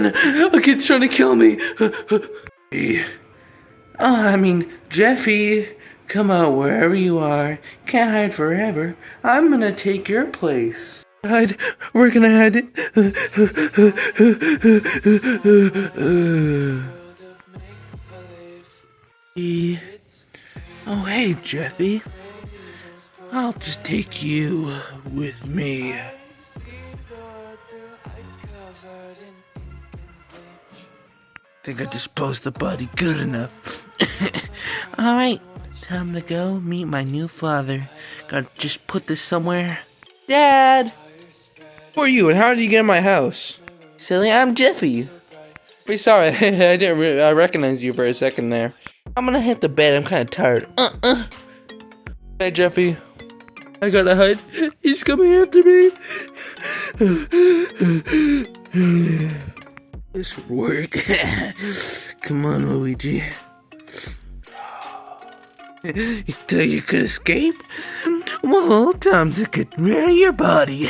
A kid's trying to kill me. Jeffy, come out wherever you are. Can't hide forever. I'm gonna take your place. Hide. We're gonna hide. Oh, hey, Jeffy. I'll just take you with me. Think I disposed the body good enough. Alright, time to go meet my new father. Gotta just put this somewhere. Dad! Who are you and how did you get in my house? Silly, I'm Jeffy. Pretty sorry, I recognized you for a second there. I'm gonna hit the bed, I'm kinda tired. Hey Jeffy. I gotta hide. He's coming after me. This would work. Come on, Luigi. You thought you could escape? Well, time to get rid of your body.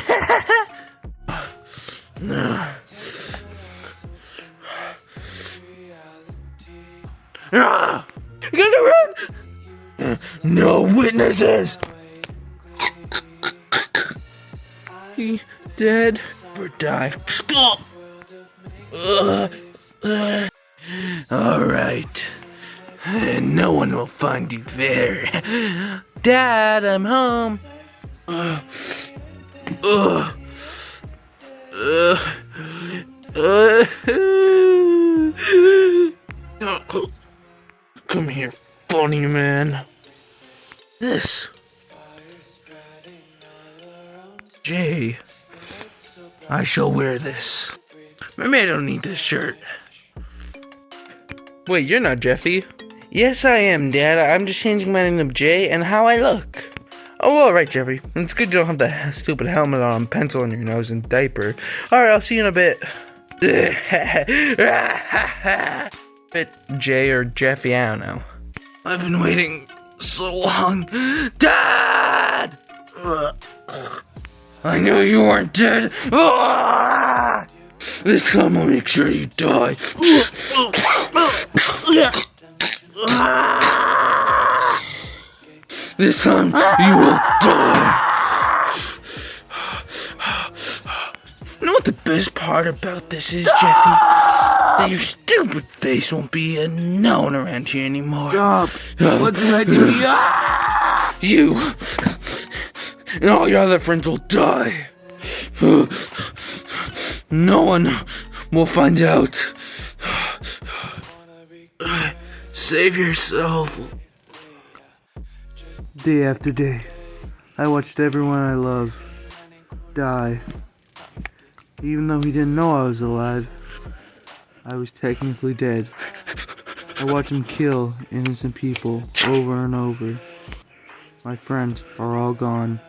You gotta run! No witnesses! He dead or die. Stop! Alright. No one will find you there. Dad, I'm home. Come here, funny man. This. Jay. I shall wear this. Maybe I don't need this shirt. Wait, you're not Jeffy. Yes, I am, Dad. I'm just changing my name to Jay and how I look. Oh, alright, Jeffy. It's good you don't have the stupid helmet on, pencil on your nose, and diaper. Alright, I'll see you in a bit. Bit Jay or Jeffy, I don't know. I've been waiting so long. Dad! I knew you weren't dead. This time I'll make sure you die. This time you will die. You know what the best part about this is, Jeffy? That your stupid face won't be known around here anymore. Stop. What did I do? You and all your other friends will die. No one will find out. Save yourself. Day after day, I watched everyone I love die. Even though he didn't know I was alive, I was technically dead. I watched him kill innocent people over and over. My friends are all gone.